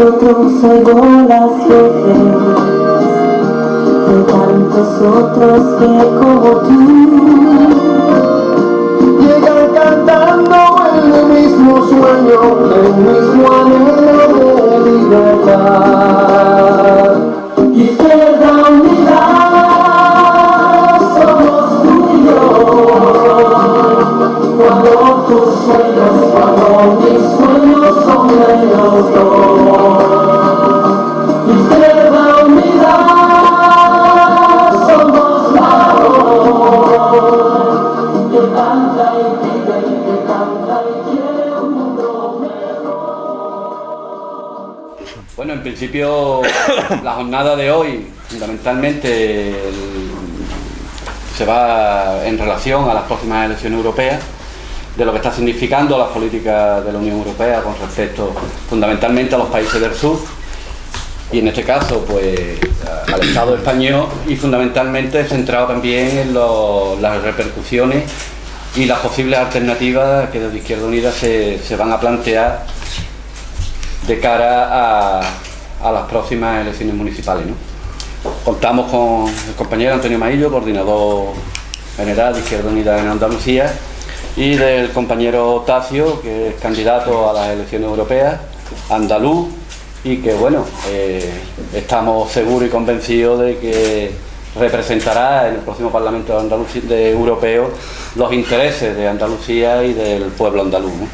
nosotros oigo las voces de tantos otros que como tú llegan cantando en el mismo sueño, el mismo anhelo de libertad. Izquierda Unida, somos tú y yo. Cuando tus sueños, cuando mis sueños son menos dos. Izquierda Unida, somos la voz que canta y pide y que canta y quiere un mundo mejor. Bueno, en principio la jornada de hoy fundamentalmente se va en relación a las próximas elecciones europeas, de lo que está significando las políticas de la Unión Europea con respecto fundamentalmente a los países del sur y en este caso pues al Estado español, y fundamentalmente centrado también en las repercusiones y las posibles alternativas que desde Izquierda Unida se van a plantear de cara a las próximas elecciones municipales, ¿no? Contamos con el compañero Antonio Maillo, coordinador general de Izquierda Unida en Andalucía, y del compañero Tacio, que es candidato a las elecciones europeas, andaluz, y que bueno, estamos seguros y convencidos de que representará en el próximo Parlamento Europeo los intereses de Andalucía y del pueblo andaluz, ¿no?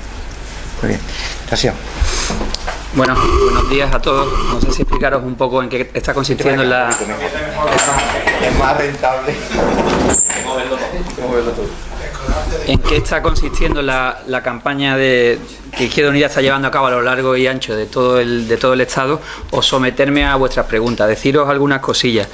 Muy bien, gracias. Bueno, buenos días a todos. No sé si explicaros un poco en qué está consistiendo la... Es más rentable. ¿En qué está consistiendo la campaña que Izquierda Unida está llevando a cabo a lo largo y ancho de todo el Estado? O someterme a vuestras preguntas, deciros algunas cosillas.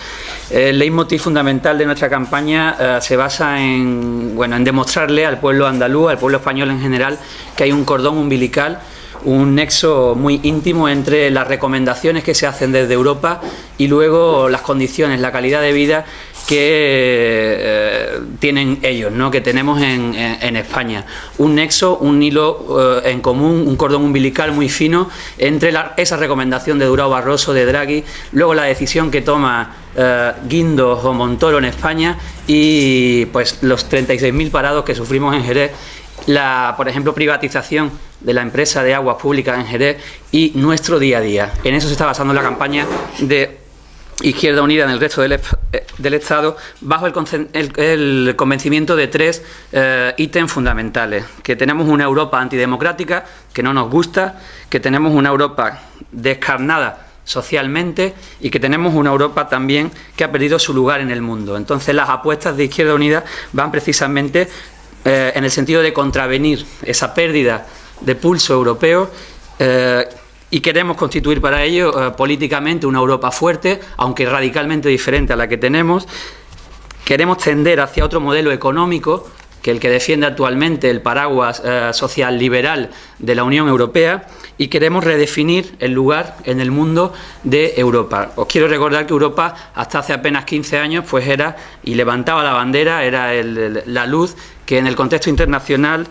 El leitmotiv fundamental de nuestra campaña se basa en demostrarle al pueblo andaluz, al pueblo español en general, que hay un cordón umbilical, un nexo muy íntimo entre las recomendaciones que se hacen desde Europa y luego las condiciones, la calidad de vida que tienen ellos, ¿no?, que tenemos en España. Un nexo, un hilo en común, un cordón umbilical muy fino entre esa recomendación de Durão Barroso, de Draghi, luego la decisión que toma Guindos o Montoro en España y pues los 36.000 parados que sufrimos en Jerez, por ejemplo, privatización de la empresa de aguas públicas en Jerez y nuestro día a día. En eso se está basando la campaña de Izquierda Unida en el resto del Estado, bajo el convencimiento de tres ítems fundamentales: que tenemos una Europa antidemocrática, que no nos gusta, que tenemos una Europa descarnada socialmente y que tenemos una Europa también que ha perdido su lugar en el mundo. Entonces las apuestas de Izquierda Unida van precisamente en el sentido de contravenir esa pérdida de pulso europeo y queremos constituir para ello políticamente una Europa fuerte, aunque radicalmente diferente a la que tenemos. Queremos tender hacia otro modelo económico que el que defiende actualmente el paraguas social liberal de la Unión Europea, y queremos redefinir el lugar en el mundo de Europa. Os quiero recordar que Europa hasta hace apenas 15 años pues era, y levantaba la bandera, era la luz que en el contexto internacional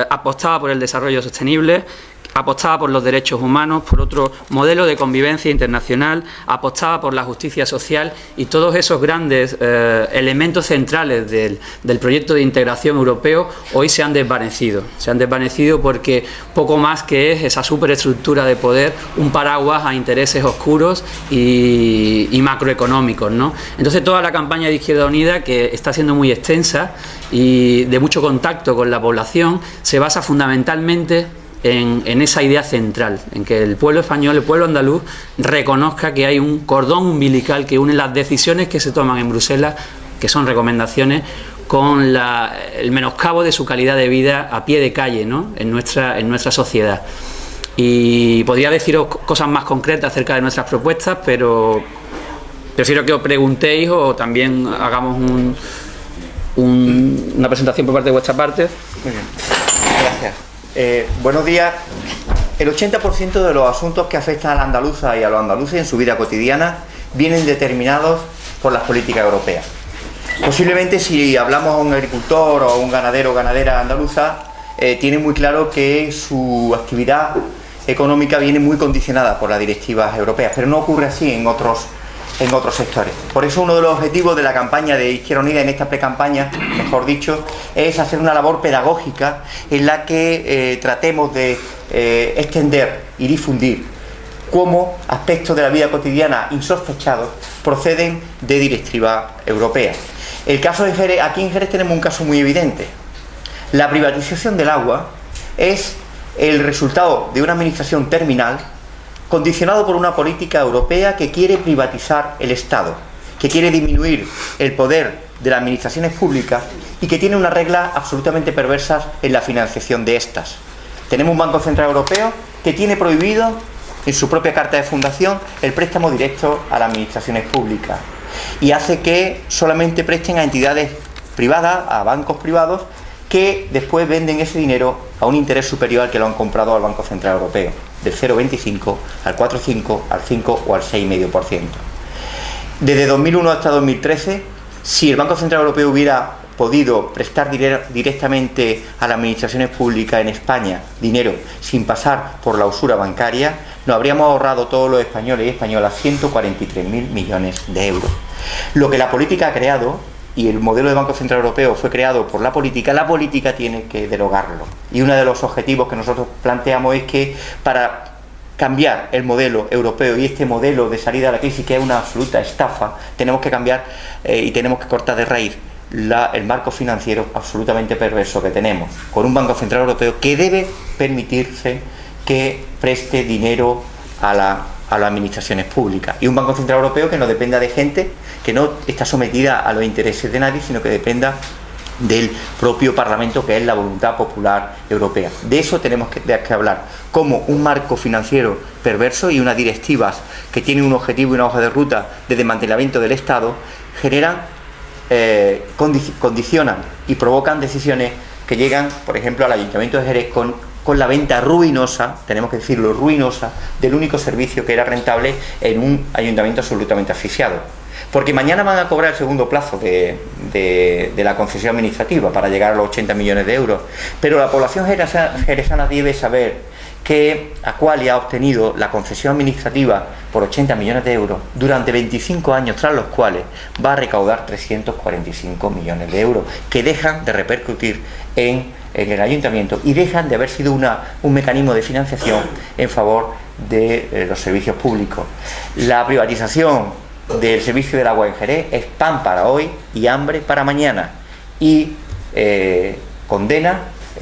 apostaba por el desarrollo sostenible, apostaba por los derechos humanos, por otro modelo de convivencia internacional, apostaba por la justicia social, y todos esos grandes elementos centrales del proyecto de integración europeo hoy se han desvanecido. Se han desvanecido porque poco más que es esa superestructura de poder, un paraguas a intereses oscuros y macroeconómicos, ¿no? Entonces toda la campaña de Izquierda Unida, que está siendo muy extensa y de mucho contacto con la población, se basa fundamentalmente en esa idea central, en que el pueblo español, el pueblo andaluz, reconozca que hay un cordón umbilical que une las decisiones que se toman en Bruselas, que son recomendaciones, con el menoscabo de su calidad de vida a pie de calle, ¿no?, en nuestra sociedad. Y podría deciros cosas más concretas acerca de nuestras propuestas, pero prefiero que os preguntéis o también hagamos una presentación por parte de vuestra parte. Muy bien, gracias. Buenos días. El 80% de los asuntos que afectan a la andaluza y a los andaluces en su vida cotidiana vienen determinados por las políticas europeas. Posiblemente, si hablamos a un agricultor o a un ganadero o ganadera andaluza, tiene muy claro que su actividad económica viene muy condicionada por las directivas europeas, pero no ocurre así en otros sectores. Por eso uno de los objetivos de la campaña de Izquierda Unida, en esta pre-campaña, mejor dicho, es hacer una labor pedagógica en la que tratemos de extender y difundir cómo aspectos de la vida cotidiana insospechados proceden de directivas europeas. El caso de Jerez, aquí en Jerez tenemos un caso muy evidente. La privatización del agua es el resultado de una administración terminal condicionado por una política europea que quiere privatizar el Estado, que quiere disminuir el poder de las administraciones públicas y que tiene unas reglas absolutamente perversas en la financiación de estas. Tenemos un Banco Central Europeo que tiene prohibido en su propia carta de fundación el préstamo directo a las administraciones públicas y hace que solamente presten a entidades privadas, a bancos privados, que después venden ese dinero a un interés superior al que lo han comprado al Banco Central Europeo, del 0,25 al 4,5, al 5 o al 6,5%. Desde 2001 hasta 2013, si el Banco Central Europeo hubiera podido prestar directamente a las administraciones públicas en España dinero sin pasar por la usura bancaria, nos habríamos ahorrado todos los españoles y españolas 143.000 millones de euros. Lo que la política ha creado, y el modelo de Banco Central Europeo fue creado por la política tiene que derogarlo. Y uno de los objetivos que nosotros planteamos es que para cambiar el modelo europeo y este modelo de salida a la crisis, que es una absoluta estafa, tenemos que cambiar y tenemos que cortar de raíz el marco financiero absolutamente perverso que tenemos, con un Banco Central Europeo que debe permitirse que preste dinero a las administraciones públicas, y un Banco Central Europeo que no dependa de gente que no está sometida a los intereses de nadie, sino que dependa del propio Parlamento, que es la voluntad popular europea. De eso tenemos que hablar, como un marco financiero perverso y unas directivas que tienen un objetivo y una hoja de ruta de desmantelamiento del Estado generan, condicionan y provocan decisiones que llegan, por ejemplo, al Ayuntamiento de Jerez con la venta ruinosa, tenemos que decirlo, ruinosa, del único servicio que era rentable en un ayuntamiento absolutamente asfixiado. Porque mañana van a cobrar el segundo plazo de la concesión administrativa para llegar a los 80 millones de euros. Pero la población jerezana debe saber que Aqualia ha obtenido la concesión administrativa por 80 millones de euros durante 25 años, tras los cuales va a recaudar 345 millones de euros, que dejan de repercutir en el ayuntamiento y dejan de haber sido un mecanismo de financiación en favor de los servicios públicos. La privatización del servicio del agua en Jerez es pan para hoy y hambre para mañana, y condena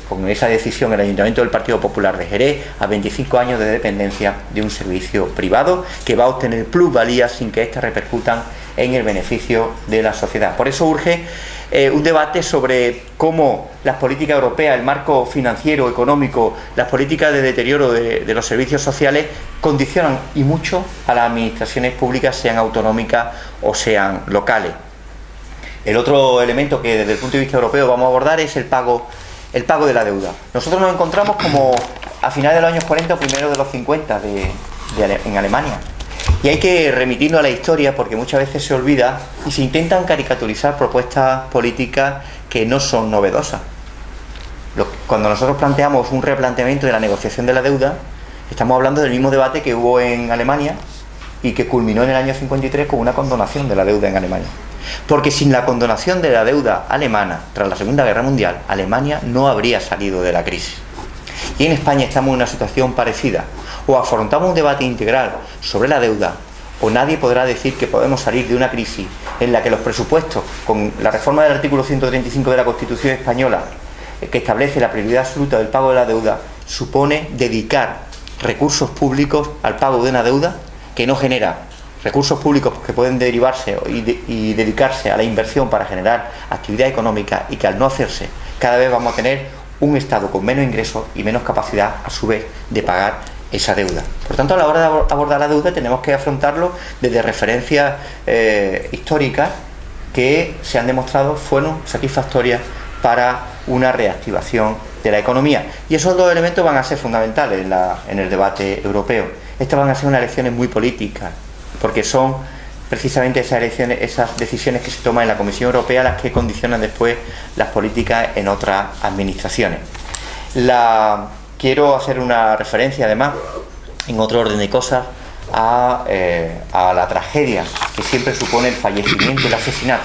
con esa decisión el Ayuntamiento del Partido Popular de Jerez a 25 años de dependencia de un servicio privado que va a obtener plusvalías sin que éstas repercutan en el beneficio de la sociedad. Por eso urge un debate sobre cómo las políticas europeas, el marco financiero, económico, las políticas de deterioro de los servicios sociales condicionan y mucho a las administraciones públicas, sean autonómicas o sean locales. El otro elemento que desde el punto de vista europeo vamos a abordar es el pago de la deuda. Nosotros nos encontramos como a finales de los años 40 o primeros de los 50 en Alemania. Y hay que remitirnos a la historia porque muchas veces se olvida y se intentan caricaturizar propuestas políticas que no son novedosas. Cuando nosotros planteamos un replanteamiento de la negociación de la deuda, estamos hablando del mismo debate que hubo en Alemania y que culminó en el año 53 con una condonación de la deuda en Alemania. Porque sin la condonación de la deuda alemana tras la Segunda Guerra Mundial, Alemania no habría salido de la crisis. Y en España estamos en una situación parecida. O afrontamos un debate integral sobre la deuda, o nadie podrá decir que podemos salir de una crisis en la que los presupuestos, con la reforma del artículo 135 de la Constitución española, que establece la prioridad absoluta del pago de la deuda, supone dedicar recursos públicos al pago de una deuda que no genera recursos públicos que pueden derivarse y dedicarse a la inversión para generar actividad económica, y que al no hacerse cada vez vamos a tener un Estado con menos ingresos y menos capacidad a su vez de pagar esa deuda. Por tanto, a la hora de abordar la deuda tenemos que afrontarlo desde referencias históricas que se han demostrado fueron satisfactorias para una reactivación de la economía. Y esos dos elementos van a ser fundamentales en el debate europeo. Estas van a ser unas elecciones muy políticas, porque son precisamente esas decisiones que se toman en la Comisión Europea las que condicionan después las políticas en otras administraciones. quiero hacer una referencia, además, en otro orden de cosas, a la tragedia que siempre supone el fallecimiento y el asesinato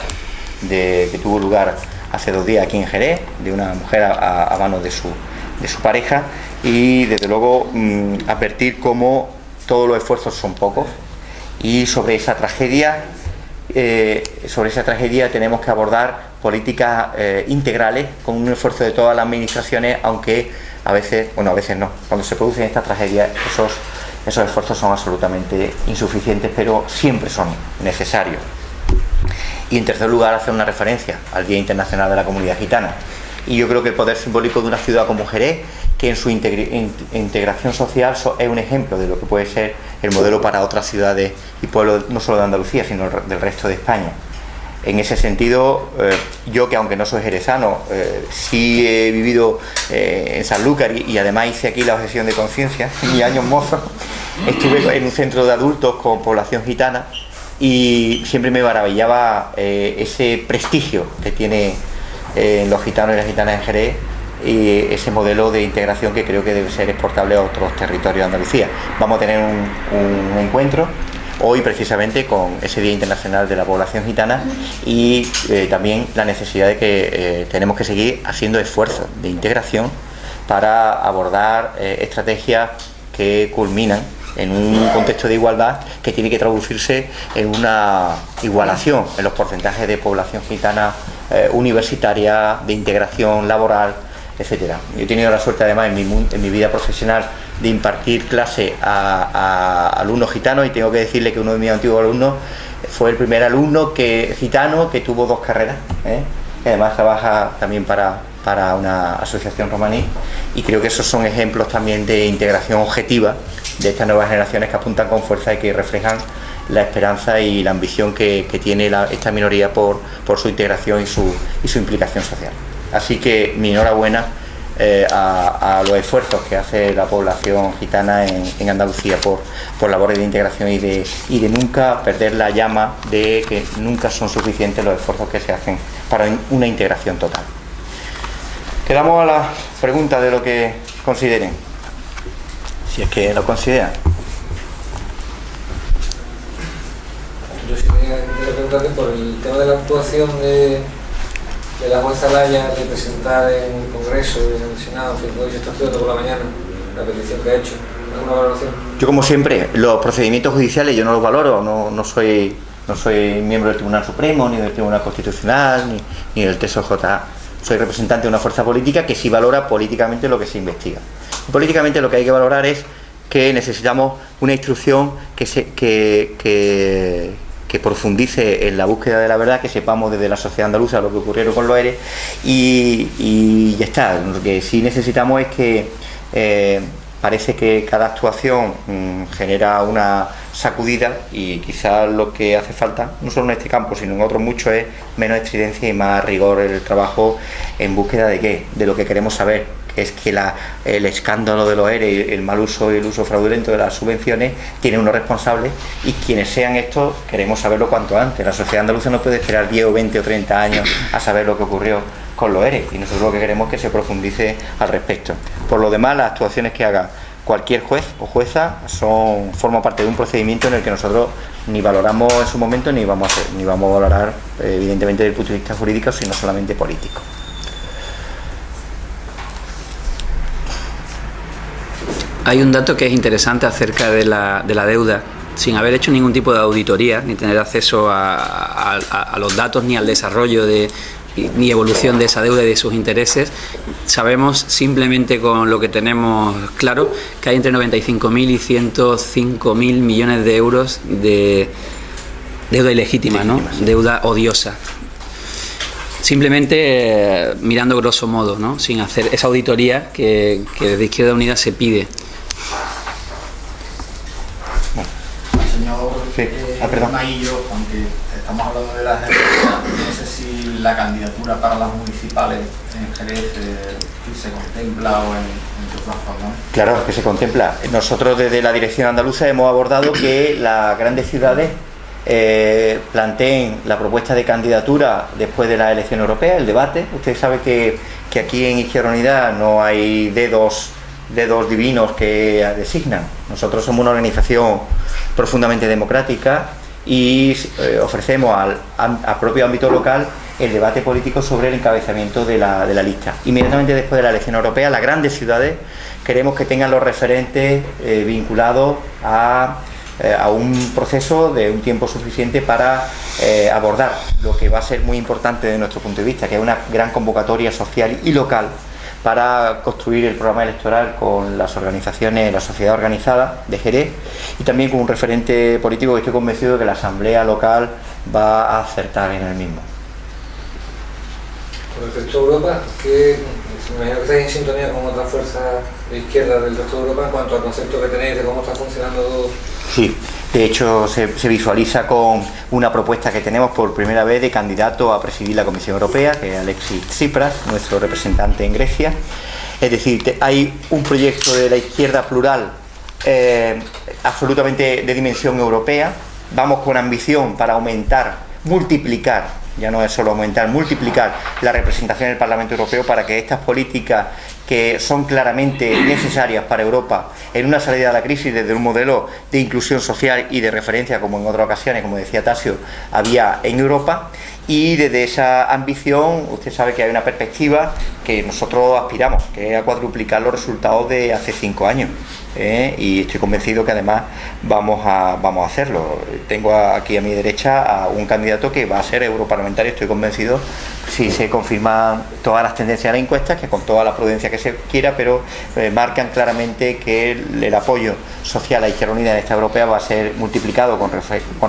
que tuvo lugar hace 2 días aquí en Jerez, de una mujer a manos de su pareja, y desde luego advertir cómo todos los esfuerzos son pocos, y sobre esa tragedia tenemos que abordar políticas integrales con un esfuerzo de todas las administraciones, aunque a veces no. Cuando se producen estas tragedias, esos esfuerzos son absolutamente insuficientes, pero siempre son necesarios. Y en tercer lugar, hacer una referencia al Día Internacional de la Comunidad Gitana. Y yo creo que el poder simbólico de una ciudad como Jerez, que en su integración social es un ejemplo de lo que puede ser el modelo para otras ciudades y pueblos, no solo de Andalucía, sino del resto de España. En ese sentido, yo, que aunque no soy jerezano, sí he vivido en Sanlúcar y además hice aquí la objeción de conciencia en mis años mozos. Estuve en un centro de adultos con población gitana y siempre me maravillaba ese prestigio que tiene los gitanos y las gitanas en Jerez, y ese modelo de integración que creo que debe ser exportable a otros territorios de Andalucía. Vamos a tener un encuentro hoy precisamente con ese Día Internacional de la Población Gitana, y también la necesidad de que tenemos que seguir haciendo esfuerzos de integración para abordar estrategias que culminan en un contexto de igualdad que tiene que traducirse en una igualación en los porcentajes de población gitana universitaria, de integración laboral, etcétera. Yo he tenido la suerte, además, en mi vida profesional, de impartir clase a alumnos gitanos, y tengo que decirle que uno de mis antiguos alumnos fue el primer alumno gitano que tuvo 2 carreras, y además trabaja también para una asociación romaní, y creo que esos son ejemplos también de integración objetiva de estas nuevas generaciones que apuntan con fuerza y que reflejan la esperanza y la ambición que tiene esta minoría por su integración y su implicación social. Así que mi enhorabuena a los esfuerzos que hace la población gitana en Andalucía por labores de integración y de nunca perder la llama de que nunca son suficientes los esfuerzos que se hacen para una integración total. Quedamos a las preguntas de lo que consideren, si es que lo consideran. Yo sí quería preguntarte por el tema de la actuación de la jueza Laya de presentar en el Congreso, en el Senado, en fin, hoy yo estoy estudiando por la mañana la petición que ha hecho. ¿Alguna valoración? Yo, como siempre, los procedimientos judiciales yo no los valoro, no soy miembro del Tribunal Supremo, ni del Tribunal Constitucional, ni del TSJ. Soy representante de una fuerza política que sí valora políticamente lo que se investiga. Y políticamente lo que hay que valorar es que necesitamos una instrucción que profundice en la búsqueda de la verdad, que sepamos desde la sociedad andaluza lo que ocurrieron con los ERE, y ya está. Lo que sí necesitamos es que parece que cada actuación genera una sacudida, y quizás lo que hace falta, no solo en este campo sino en otros muchos, es menos estridencia y más rigor en el trabajo en búsqueda de ¿qué? De lo que queremos saber, que es que el escándalo de los ERE, el mal uso y el uso fraudulento de las subvenciones, tiene unos responsables, y quienes sean estos queremos saberlo cuanto antes. La sociedad andaluza no puede esperar 10 o 20 o 30 años a saber lo que ocurrió con los ERE, y nosotros lo que queremos es que se profundice al respecto. Por lo demás, las actuaciones que haga cualquier juez o jueza forman parte de un procedimiento en el que nosotros ni valoramos en su momento ni vamos a valorar, evidentemente, desde el punto de vista jurídico, sino solamente político. Hay un dato que es interesante acerca de la deuda. Sin haber hecho ningún tipo de auditoría, ni tener acceso a los datos, ni al desarrollo ni evolución de esa deuda y de sus intereses, sabemos simplemente con lo que tenemos claro que hay entre 95.000 y 105.000 millones de euros de deuda ilegítima, ¿no? Deuda odiosa. Simplemente mirando grosso modo, ¿no? Sin hacer esa auditoría que desde Izquierda Unida se pide. Señor perdón. Maillo, aunque estamos hablando de las elecciones, no sé si la candidatura para las municipales en Jerez se contempla o en otras formas. Claro que se contempla. Nosotros desde la dirección andaluza hemos abordado que las grandes ciudades planteen la propuesta de candidatura después de la elección europea, el debate. Usted sabe que aquí en Izquierda Unida no hay dedos dedos divinos que designan. Nosotros somos una organización profundamente democrática y ofrecemos al propio ámbito local el debate político sobre el encabezamiento de la lista. Inmediatamente después de la elección europea, las grandes ciudades queremos que tengan los referentes vinculados a un proceso de un tiempo suficiente para abordar lo que va a ser muy importante desde nuestro punto de vista, que es una gran convocatoria social y local para construir el programa electoral con las organizaciones, la sociedad organizada de Jerez, y también con un referente político que estoy convencido de que la asamblea local va a acertar en el mismo. Con respecto a Europa, me imagino que estáis en sintonía con otras fuerzas de izquierda del resto de Europa en cuanto al concepto que tenéis de cómo está funcionando. Sí, de hecho se visualiza con una propuesta que tenemos por primera vez de candidato a presidir la Comisión Europea, que es Alexis Tsipras, nuestro representante en Grecia. Es decir, hay un proyecto de la izquierda plural absolutamente de dimensión europea. Vamos con ambición para aumentar, multiplicar, ya no es solo aumentar, multiplicar la representación en el Parlamento Europeo para que estas políticas que son claramente necesarias para Europa en una salida de la crisis desde un modelo de inclusión social y de referencia, como en otras ocasiones, como decía Tasio, había en Europa. Y desde esa ambición, usted sabe que hay una perspectiva que nosotros aspiramos, que es a cuadruplicar los resultados de hace 5 años. Y estoy convencido que además vamos a hacerlo. Tengo aquí a mi derecha a un candidato que va a ser europarlamentario, estoy convencido, si se confirman todas las tendencias de las encuestas, que con toda la prudencia que se quiera, pero marcan claramente que el apoyo social a Izquierda Unida en esta europea va a ser multiplicado con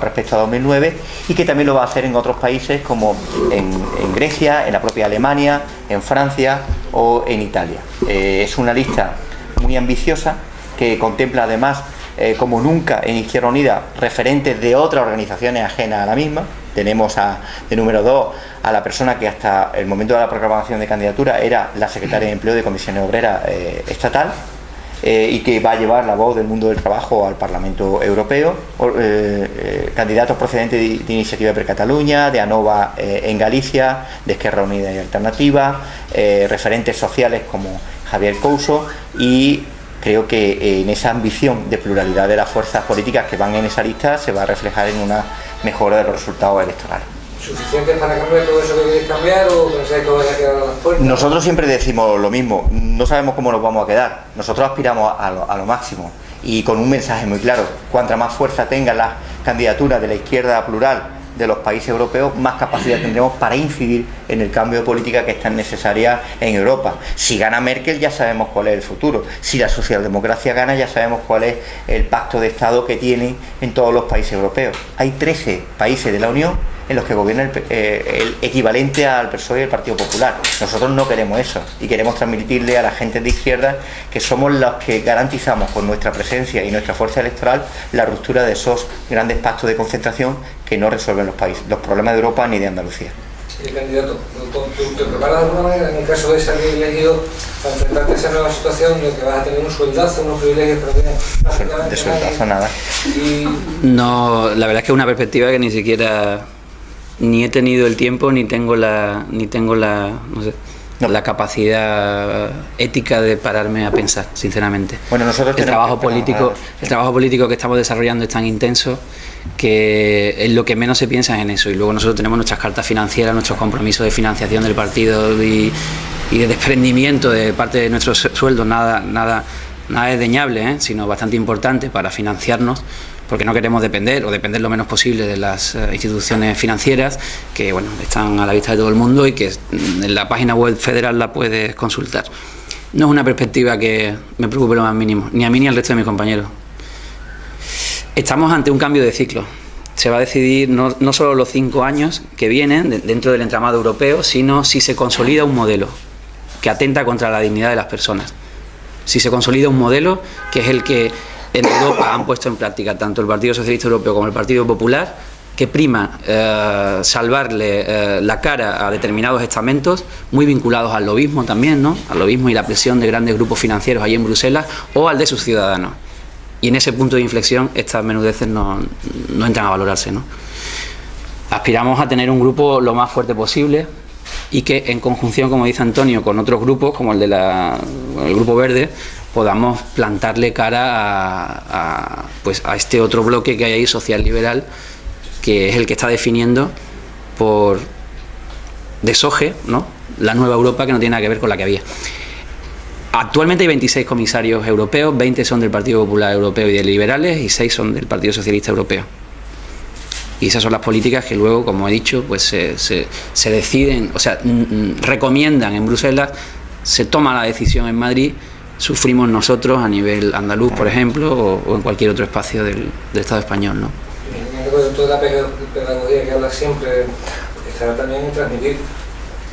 respecto a 2009, y que también lo va a hacer en otros países como en Grecia, en la propia Alemania, en Francia o en Italia. Es una lista muy ambiciosa que contempla además, como nunca en Izquierda Unida, referentes de otras organizaciones ajenas a la misma. Tenemos de número 2 a la persona que hasta el momento de la proclamación de candidatura era la secretaria de Empleo de Comisiones Obreras estatal, y que va a llevar la voz del mundo del trabajo al Parlamento Europeo. Candidatos procedentes de Iniciativa per Catalunya, de ANOVA en Galicia, de Esquerra Unida y Alternativa, referentes sociales como Javier Couso, y creo que en esa ambición de pluralidad de las fuerzas políticas que van en esa lista se va a reflejar en una mejora de los resultados electorales. ¿Suficiente para cambiar todo eso que queréis cambiar o pensáis que vais a quedar a las puertas? Nosotros siempre decimos lo mismo, no sabemos cómo nos vamos a quedar. Nosotros aspiramos a lo máximo y con un mensaje muy claro: cuanta más fuerza tengan las candidaturas de la izquierda plural de los países europeos, más capacidad tendremos para incidir en el cambio de política que es tan necesaria en Europa. Si gana Merkel, ya sabemos cuál es el futuro. Si la socialdemocracia gana, ya sabemos cuál es el pacto de Estado que tiene en todos los países europeos. Hay 13 países de la Unión en los que gobierna el equivalente al PSOE y el Partido Popular. Nosotros no queremos eso y queremos transmitirle a la gente de izquierda que somos los que garantizamos con nuestra presencia y nuestra fuerza electoral la ruptura de esos grandes pactos de concentración que no resuelven los problemas de Europa ni de Andalucía. El candidato, ¿te preparas de alguna manera en el caso de salir elegido para enfrentarte a esa nueva situación en la que vas a tener un sueldazo, unos privilegios, pero de sueldazo nada? No, la verdad es que es una perspectiva que ni siquiera ni he tenido el tiempo ni tengo la no sé, la capacidad ética de pararme a pensar, sinceramente. Bueno, nosotros el trabajo político que estamos desarrollando es tan intenso que es lo que menos se piensa en eso, y luego nosotros tenemos nuestras cartas financieras, nuestros compromisos de financiación del partido y de desprendimiento de parte de nuestros sueldos, nada desdeñable, sino bastante importante para financiarnos, porque no queremos depender lo menos posible de las instituciones financieras que, bueno, están a la vista de todo el mundo y que en la página web federal la puedes consultar. No es una perspectiva que me preocupe lo más mínimo, ni a mí ni al resto de mis compañeros. Estamos ante un cambio de ciclo. Se va a decidir no solo los 5 años que vienen dentro del entramado europeo, sino si se consolida un modelo que atenta contra la dignidad de las personas. Si se consolida un modelo que es el que en Europa han puesto en práctica tanto el Partido Socialista Europeo como el Partido Popular, que prima salvarle la cara a determinados estamentos muy vinculados al lobismo también, ¿no? Al lobismo y la presión de grandes grupos financieros allí en Bruselas, o al de sus ciudadanos. Y en ese punto de inflexión estas menudeces no entran a valorarse, ¿no? Aspiramos a tener un grupo lo más fuerte posible y que en conjunción, como dice Antonio, con otros grupos como el Grupo Verde, podamos plantarle cara pues a este otro bloque que hay ahí, social liberal, que es el que está definiendo por desoje, ¿no?, la nueva Europa, que no tiene nada que ver con la que había. Actualmente hay 26 comisarios europeos, 20 son del Partido Popular Europeo y de Liberales y 6 son del Partido Socialista Europeo. Y esas son las políticas que luego, como he dicho, pues se deciden, o sea, recomiendan en Bruselas, se toma la decisión en Madrid, sufrimos nosotros a nivel andaluz, por ejemplo, o en cualquier otro espacio del Estado español, ¿no? Toda la pedagogía que habla siempre estará también en transmitir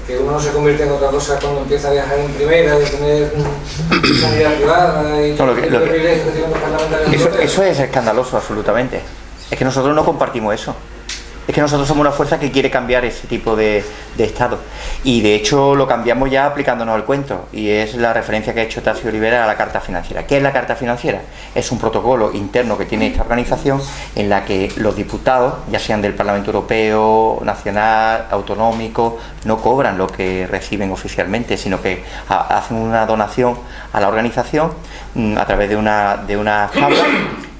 que uno no se convierte en otra cosa cuando empieza a viajar en primera, de tener sanidad privada y todo el privilegio que tienen los parlamentarios. Eso es escandaloso, absolutamente. Es que nosotros no compartimos eso. Es que nosotros somos una fuerza que quiere cambiar ese tipo de Estado. Y de hecho lo cambiamos ya aplicándonos el cuento. Y es la referencia que ha hecho Tasio Rivera a la Carta Financiera. ¿Qué es la Carta Financiera? Es un protocolo interno que tiene esta organización en la que los diputados, ya sean del Parlamento Europeo, nacional, autonómico, no cobran lo que reciben oficialmente, sino que hacen una donación a la organización a través de una tabla,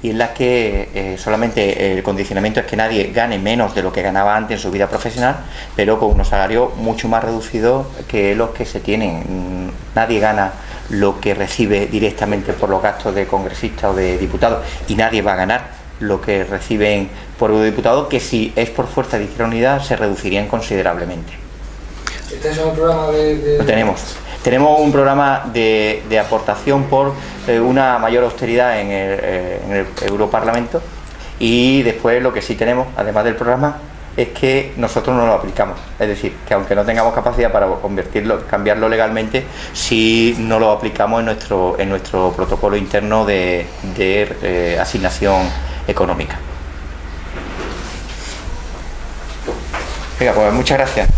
y en la que solamente el condicionamiento es que nadie gane menos de lo que ganaba antes en su vida profesional, pero con unos salarios mucho más reducidos que los que se tienen. Nadie gana lo que recibe directamente por los gastos de congresistas o de diputados, y nadie va a ganar lo que reciben por eurodiputados, que si es por fuerza de Izquierda Unida se reducirían considerablemente. ¿Este es un programa Lo tenemos. Tenemos un programa de aportación por una mayor austeridad en el Europarlamento, y después lo que sí tenemos, además del programa, es que nosotros no lo aplicamos. Es decir, que aunque no tengamos capacidad para cambiarlo legalmente, sí no lo aplicamos en nuestro protocolo interno de asignación económica. Venga, pues muchas gracias.